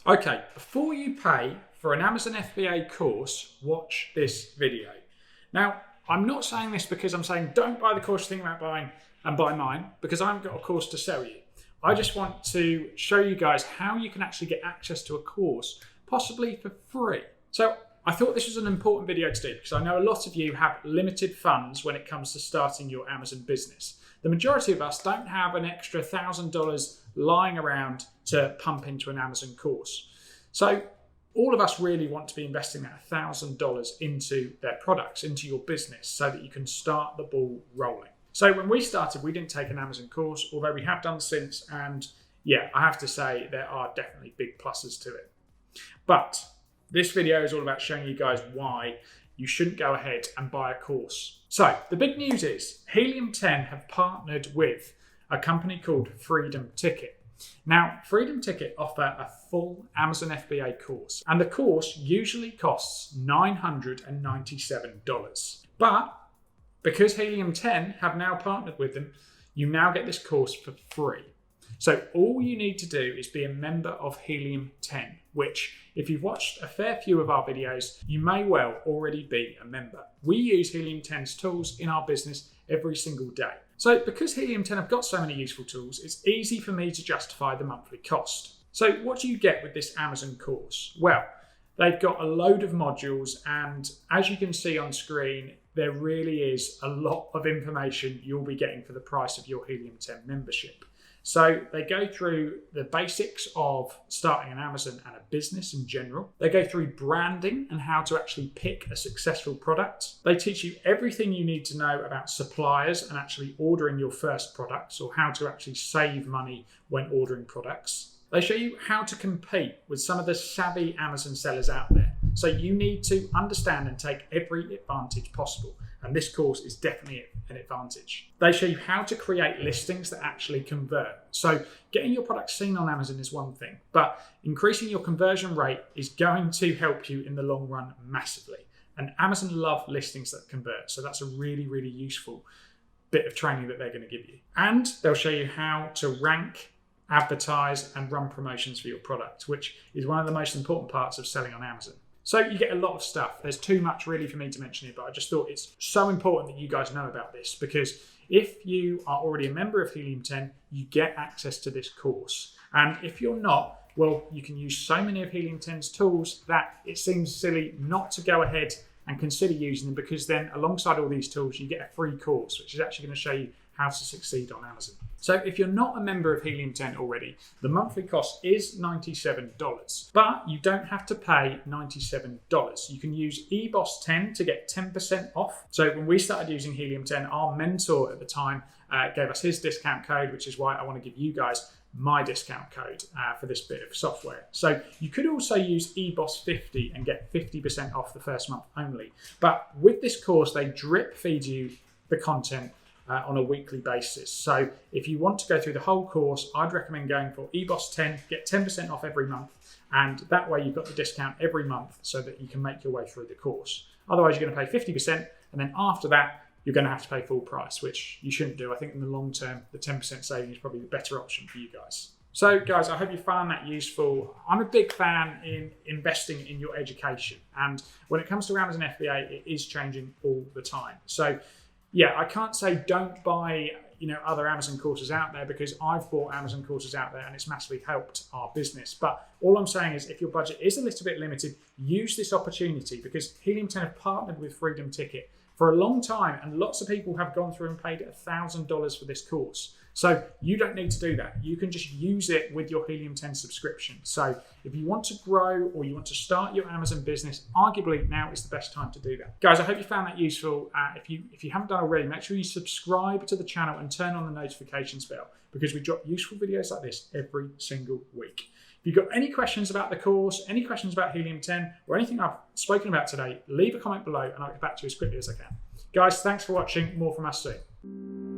Okay, before you pay for an Amazon FBA course, watch this video. Now, I'm not saying this because I'm saying don't buy the course you're thinking about buying and buy mine, because I haven't got a course to sell you. I just want to show you guys how you can actually get access to a course, possibly for free. So I thought this was an important video to do because I know a lot of you have limited funds when it comes to starting your Amazon business. The majority of us don't have an extra $1,000 lying around to pump into an Amazon course. So all of us really want to be investing that $1,000 into their products, into your business, so that you can start the ball rolling. So when we started, we didn't take an Amazon course, although we have done since. And yeah, I have to say there are definitely big pluses to it. But this video is all about showing you guys why you shouldn't go ahead and buy a course. So the big news is Helium 10 have partnered with a company called Freedom Ticket. Now, Freedom Ticket offer a full Amazon FBA course, and the course usually costs $997. But because Helium 10 have now partnered with them, you now get this course for free. So all you need to do is be a member of Helium 10, which if you've watched a fair few of our videos, you may well already be a member. We use Helium 10's tools in our business every single day. So because Helium 10 have got so many useful tools, it's easy for me to justify the monthly cost. So what do you get with this Amazon course? Well, they've got a load of modules, and as you can see on screen, there really is a lot of information you'll be getting for the price of your Helium 10 membership. So they go through the basics of starting an Amazon and a business in general. They go through branding and how to actually pick a successful product. They teach you everything you need to know about suppliers and actually ordering your first products, or how to actually save money when ordering products. They show you how to compete with some of the savvy Amazon sellers out there. So you need to understand and take every advantage possible. And this course is definitely an advantage. They show you how to create listings that actually convert. So getting your product seen on Amazon is one thing, but increasing your conversion rate is going to help you in the long run massively. And Amazon love listings that convert. So that's a really, really useful bit of training that they're going to give you. And they'll show you how to rank, advertise, and run promotions for your product, which is one of the most important parts of selling on Amazon. So you get a lot of stuff. There's too much really for me to mention here, but I just thought it's so important that you guys know about this, because if you are already a member of Helium 10, you get access to this course. And if you're not, well, you can use so many of Helium 10's tools that it seems silly not to go ahead and consider using them, because then alongside all these tools, you get a free course, which is actually going to show you how to succeed on Amazon. So if you're not a member of Helium 10 already, the monthly cost is $97, but you don't have to pay $97. You can use eBoss 10 to get 10% off. So when we started using Helium 10, our mentor at the time gave us his discount code, which is why I want to give you guys my discount code for this bit of software. So you could also use eBoss 50 and get 50% off the first month only. But with this course, they drip feed you the content on a weekly basis. So if you want to go through the whole course, I'd recommend going for eBoss 10, get 10% off every month, and that way you've got the discount every month so that you can make your way through the course. Otherwise, you're going to pay 50%, and then after that, you're going to have to pay full price, which you shouldn't do. I think in the long term, the 10% saving is probably the better option for you guys. So guys, I hope you found that useful. I'm a big fan in investing in your education. And when it comes to Amazon FBA, it is changing all the time. So yeah, I can't say don't buy other Amazon courses out there, because I've bought Amazon courses out there and it's massively helped our business. But all I'm saying is, if your budget is a little bit limited, use this opportunity, because Helium 10 have partnered with Freedom Ticket for a long time, and lots of people have gone through and paid $1,000 for this course. So you don't need to do that. You can just use it with your Helium 10 subscription. So if you want to grow or you want to start your Amazon business, arguably now is the best time to do that. Guys, I hope you found that useful. If you haven't done already, make sure you subscribe to the channel and turn on the notifications bell, because we drop useful videos like this every single week. If you've got any questions about the course, any questions about Helium 10, or anything I've spoken about today, leave a comment below and I'll get back to you as quickly as I can. Guys, thanks for watching. More from us soon.